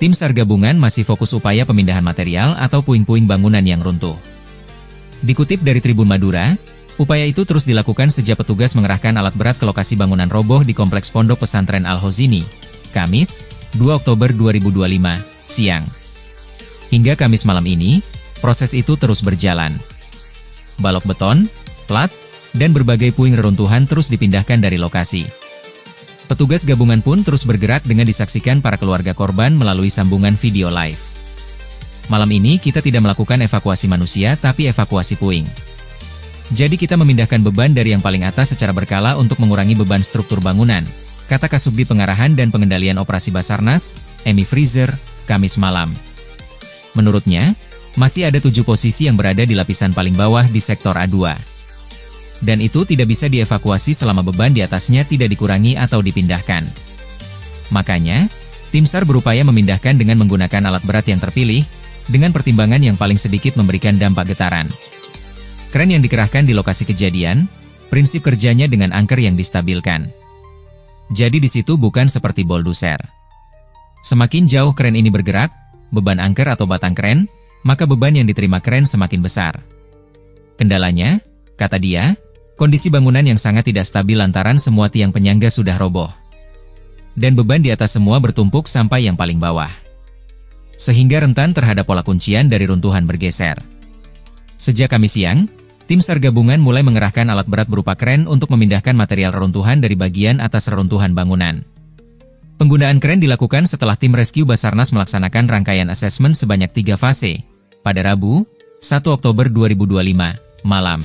Tim SAR gabungan masih fokus upaya pemindahan material atau puing-puing bangunan yang runtuh. Dikutip dari Tribun Madura, upaya itu terus dilakukan sejak petugas mengerahkan alat berat ke lokasi bangunan roboh di Kompleks Pondok Pesantren Al-Hozini, Kamis, 2 Oktober 2025, siang. Hingga Kamis malam ini, proses itu terus berjalan. Balok beton, plat, dan berbagai puing reruntuhan terus dipindahkan dari lokasi. Petugas gabungan pun terus bergerak dengan disaksikan para keluarga korban melalui sambungan video live. Malam ini kita tidak melakukan evakuasi manusia tapi evakuasi puing. Jadi kita memindahkan beban dari yang paling atas secara berkala untuk mengurangi beban struktur bangunan, kata Kasubdit Pengarahan dan Pengendalian Operasi Basarnas, Emi Freezer, Kamis malam. Menurutnya, masih ada 7 posisi yang berada di lapisan paling bawah di sektor A2. Dan itu tidak bisa dievakuasi selama beban di atasnya tidak dikurangi atau dipindahkan. Makanya, tim SAR berupaya memindahkan dengan menggunakan alat berat yang terpilih, dengan pertimbangan yang paling sedikit memberikan dampak getaran. Kren yang dikerahkan di lokasi kejadian, prinsip kerjanya dengan angker yang distabilkan. Jadi di situ bukan seperti bulldozer. Semakin jauh kren ini bergerak, beban angker atau batang kren, maka beban yang diterima kren semakin besar. Kendalanya, kata dia, kondisi bangunan yang sangat tidak stabil lantaran semua tiang penyangga sudah roboh. Dan beban di atas semua bertumpuk sampai yang paling bawah. Sehingga rentan terhadap pola kuncian dari runtuhan bergeser. Sejak Kamis siang, tim SAR gabungan mulai mengerahkan alat berat berupa kren untuk memindahkan material reruntuhan dari bagian atas reruntuhan bangunan. Penggunaan kren dilakukan setelah tim rescue Basarnas melaksanakan rangkaian asesmen sebanyak 3 fase, pada Rabu, 1 Oktober 2025, malam.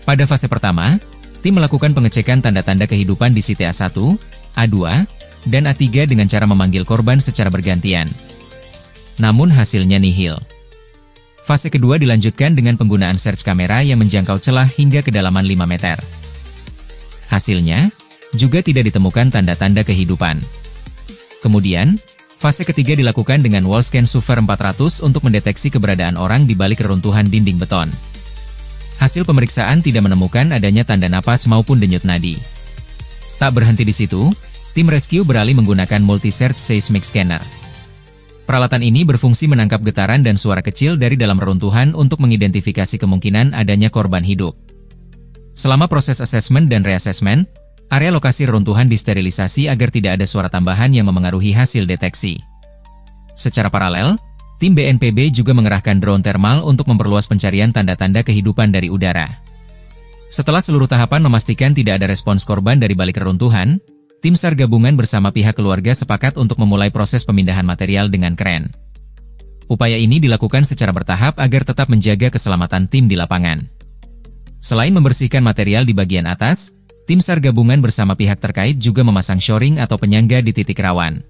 Pada fase pertama, tim melakukan pengecekan tanda-tanda kehidupan di site A1, A2, dan A3 dengan cara memanggil korban secara bergantian. Namun hasilnya nihil. Fase kedua dilanjutkan dengan penggunaan search kamera yang menjangkau celah hingga kedalaman 5 meter. Hasilnya, juga tidak ditemukan tanda-tanda kehidupan. Kemudian, fase ketiga dilakukan dengan wall scan Super 400 untuk mendeteksi keberadaan orang di balik reruntuhan dinding beton. Hasil pemeriksaan tidak menemukan adanya tanda napas maupun denyut nadi. Tak berhenti di situ, tim rescue beralih menggunakan multi-search seismic scanner. Peralatan ini berfungsi menangkap getaran dan suara kecil dari dalam reruntuhan untuk mengidentifikasi kemungkinan adanya korban hidup. Selama proses asesmen dan reassessment, area lokasi reruntuhan disterilisasi agar tidak ada suara tambahan yang memengaruhi hasil deteksi. Secara paralel, tim BNPB juga mengerahkan drone thermal untuk memperluas pencarian tanda-tanda kehidupan dari udara. Setelah seluruh tahapan memastikan tidak ada respons korban dari balik reruntuhan, tim SAR gabungan bersama pihak keluarga sepakat untuk memulai proses pemindahan material dengan kren. Upaya ini dilakukan secara bertahap agar tetap menjaga keselamatan tim di lapangan. Selain membersihkan material di bagian atas, tim SAR gabungan bersama pihak terkait juga memasang shoring atau penyangga di titik rawan.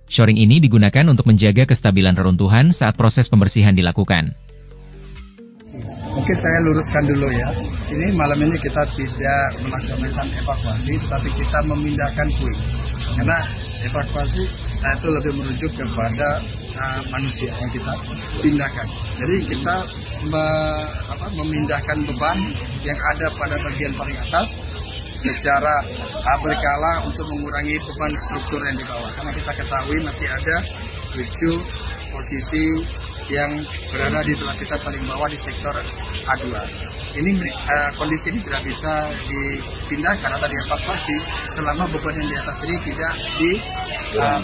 Shoring ini digunakan untuk menjaga kestabilan reruntuhan saat proses pembersihan dilakukan. Mungkin saya luruskan dulu ya. Ini malam ini kita tidak melaksanakan evakuasi, tetapi kita memindahkan puing. Karena evakuasi itu lebih merujuk kepada manusia yang kita pindahkan. Jadi kita memindahkan beban yang ada pada bagian paling atas secara berkala untuk mengurangi beban struktur yang di bawah. Karena kita ketahui masih ada 7 posisi yang berada di lapisan paling bawah di sektor A2. Ini kondisi ini tidak bisa dipindahkan atau dievakuasi selama beban yang di atas ini tidak dibuang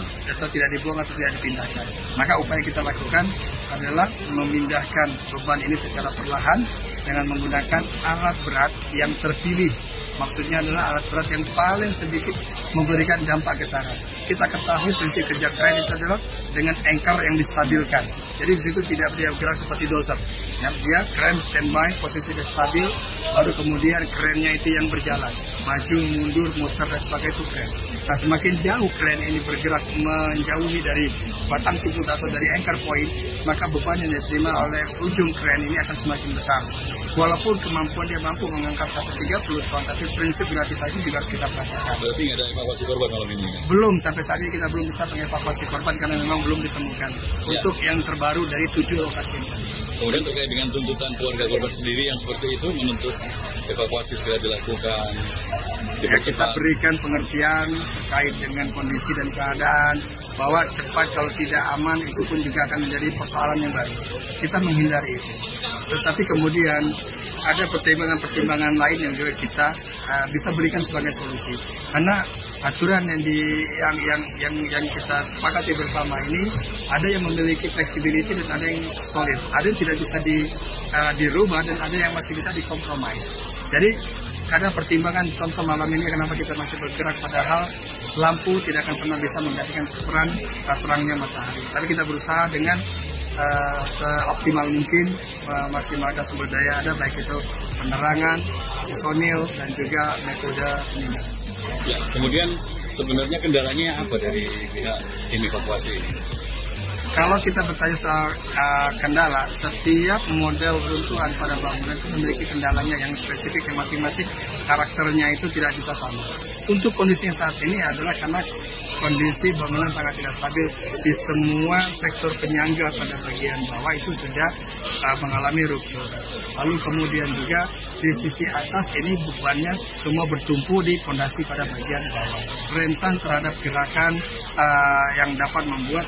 atau tidak dipindahkan. Maka upaya kita lakukan adalah memindahkan beban ini secara perlahan dengan menggunakan alat berat yang terpilih. Maksudnya adalah alat berat yang paling sedikit memberikan dampak getaran. Kita ketahui prinsip kerja kren itu adalah dengan anchor yang distabilkan. Jadi di situ tidak dia bergerak seperti dozer. Ya, dia kren standby, posisinya stabil, baru kemudian krennya itu yang berjalan. Maju, mundur, muter, dan sebagainya itu kren. Nah, semakin jauh kren ini bergerak menjauhi dari batang tubuh atau dari anchor point, maka beban yang diterima oleh ujung kren ini akan semakin besar. Walaupun kemampuan dia mampu mengangkat 130 ton, tapi prinsip gravitasi juga harus kita perhatikan. Berarti nggak ada evakuasi korban malam ini? Belum, sampai saat ini kita belum bisa mengevakuasi korban karena memang belum ditemukan. Untuk yang terbaru dari 7 lokasi ini. Kemudian terkait dengan tuntutan keluarga korban sendiri yang seperti itu menuntut evakuasi segera dilakukan. Ya, kita berikan pengertian terkait dengan kondisi dan keadaan. bahwa cepat kalau tidak aman itu pun juga akan menjadi persoalan yang baru. Kita menghindari itu. Tetapi kemudian ada pertimbangan-pertimbangan lain yang juga kita bisa berikan sebagai solusi. Karena aturan yang kita sepakati bersama ini ada yang memiliki fleksibilitas dan ada yang solid. Ada yang tidak bisa dirubah dan ada yang masih bisa dikompromis. Jadi ada pertimbangan contoh malam ini kenapa kita masih bergerak padahal lampu tidak akan pernah bisa menggantikan peran terangnya matahari. Tapi kita berusaha dengan seoptimal mungkin memaksimalkan sumber daya ada baik itu penerangan, personil dan juga metode penindakan. Ya, kemudian sebenarnya kendalanya apa dari pihak tim evakuasi ini? Kalau kita bertanya soal kendala, setiap model runtuhan pada bangunan itu memiliki kendalanya yang spesifik, yang masing-masing karakternya itu tidak bisa sama. Untuk kondisi yang saat ini adalah karena kondisi bangunan sangat tidak stabil di semua sektor penyangga pada bagian bawah itu sudah mengalami ruptur. Lalu kemudian juga di sisi atas ini bebannya semua bertumpu di fondasi pada bagian bawah. Rentan terhadap gerakan yang dapat membuat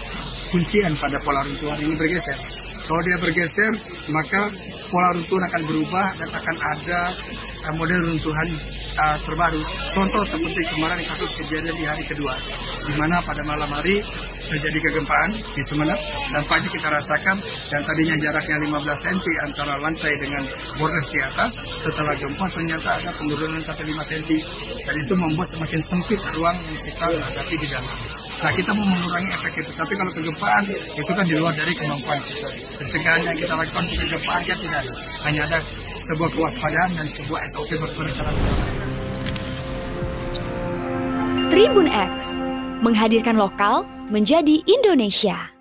kuncian pada pola runtuhan ini bergeser. Kalau dia bergeser, maka pola runtuhan akan berubah dan akan ada model runtuhan terbaru. Contoh seperti kemarin kasus kejadian di hari kedua, di mana pada malam hari terjadi kegempaan di Sumeneb. Dampaknya kita rasakan yang tadinya jaraknya 15 cm antara lantai dengan bordes di atas, setelah gempa ternyata ada penurunan sampai 5 cm. Dan itu membuat semakin sempit ruang yang kita hadapi di dalam. Nah, kita mau mengurangi efek itu, tapi kalau kegempaan itu kan di luar dari kemampuan kita. Pencegahan yang kita lakukan untuk kegempaan kan tidak ada. Hanya ada sebuah kewaspadaan dan sebuah SOP perencanaan. Tribun X menghadirkan lokal menjadi Indonesia.